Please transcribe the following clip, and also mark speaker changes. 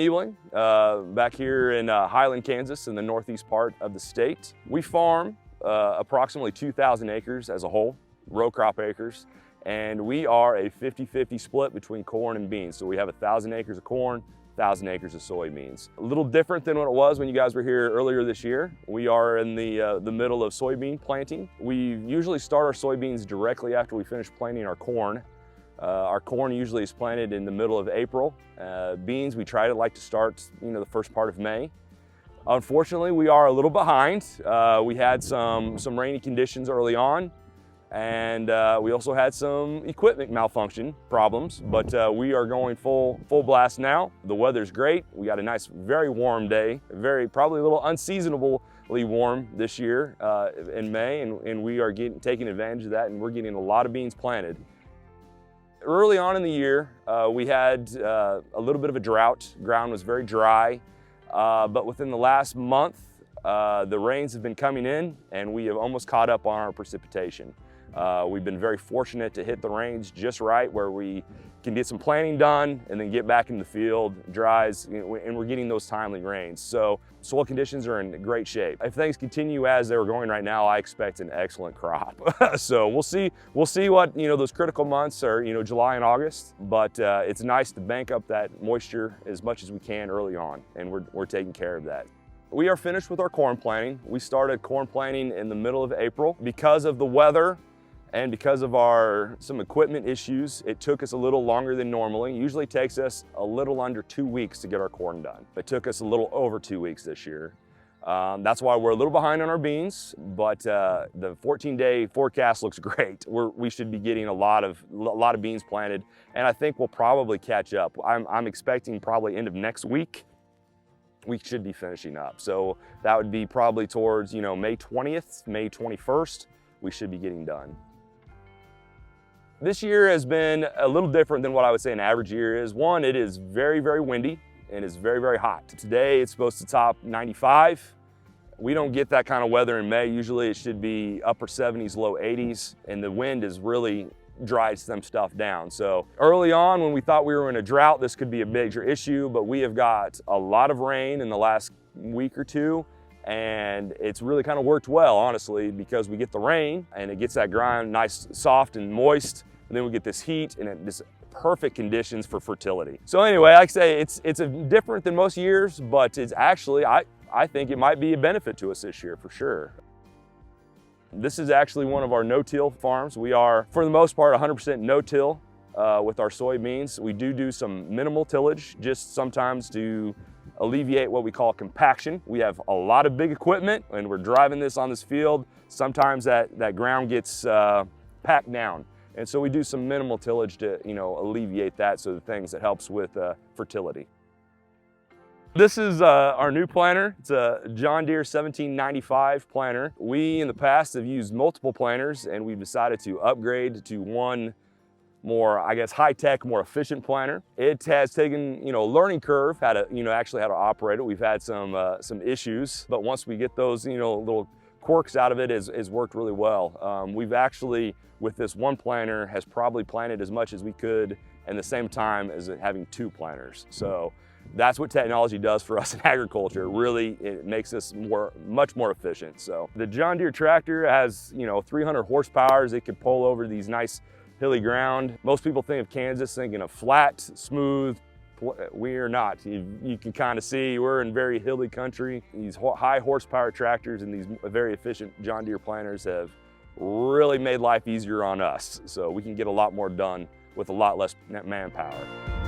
Speaker 1: Ebling, back here in Highland, Kansas, in the northeast part of the state. We farm approximately 2,000 acres as a whole, row crop acres, and we are a 50-50 split between corn and beans. So we have 1,000 acres of corn, 1,000 acres of soybeans. A little different than what it was when you guys were here earlier this year. We are in the middle of soybean planting. We usually start our soybeans directly after we finish planting our corn. Our corn usually is planted in the middle of April. Beans, we try to like to start, the first part of May. Unfortunately, we are a little behind. We had some rainy conditions early on, and we also had some equipment malfunction problems, but we are going full blast now. The weather's great. We got a nice, very warm day, probably a little unseasonably warm this year in May, and we are taking advantage of that, and we're getting a lot of beans planted. Early on in the year, we had a little bit of a drought. Ground was very dry, but within the last month, the rains have been coming in, and we have almost caught up on our precipitation. We've been very fortunate to hit the rains just right where we can get some planting done and then get back in the field, dries, and we're getting those timely rains. So soil conditions are in great shape. If things continue as they're going right now, I expect an excellent crop. So we'll see what, those critical months are, July and August, but it's nice to bank up that moisture as much as we can early on, and we're taking care of that. We are finished with our corn planting. We started corn planting in the middle of April. Because of the weather, and because of some equipment issues, it took us a little longer than normally. Usually takes us a little under 2 weeks to get our corn done. It took us a little over 2 weeks this year. That's why we're a little behind on our beans, but the 14-day forecast looks great. We should be getting a lot of beans planted, and I think we'll probably catch up. I'm expecting probably end of next week, we should be finishing up. So that would be probably towards, May 20th, May 21st, we should be getting done. This year has been a little different than what I would say an average year is. One, it is very, very windy and it's very, very hot. Today it's supposed to top 95. We don't get that kind of weather in May. Usually it should be upper 70s, low 80s, and the wind has really dried some stuff down. So early on when we thought we were in a drought, this could be a major issue, but we have got a lot of rain in the last week or two, and it's really kind of worked well, honestly, because we get the rain and it gets that ground nice, soft and moist, and then we get this heat and it's perfect conditions for fertility. So anyway, like I say, it's different than most years, but it's actually, I think it might be a benefit to us this year for sure. This is actually one of our no-till farms. We are, for the most part, 100% no-till with our soybeans. We do some minimal tillage, just sometimes to alleviate what we call compaction. We have a lot of big equipment and we're driving this on this field. Sometimes that ground gets packed down. And so we do some minimal tillage to, alleviate that, so the things that helps with fertility. This is our new planter. It's a John Deere 1795 planter. We in the past have used multiple planters, and we've decided to upgrade to one more, high-tech, more efficient planter. It has taken, a learning curve, actually how to operate it. We've had some issues, but once we get those, little quirks out of it, has worked really well. We've actually, with this one planter, has probably planted as much as we could in the same time as having two planters. So that's what technology does for us in agriculture. It makes us much more efficient. So the John Deere tractor has, 300 horsepower. It could pull over these nice hilly ground. Most people think of Kansas thinking of flat, smooth. We are not. You can kind of see we're in very hilly country. These high horsepower tractors and these very efficient John Deere planters have really made life easier on us. So we can get a lot more done with a lot less manpower.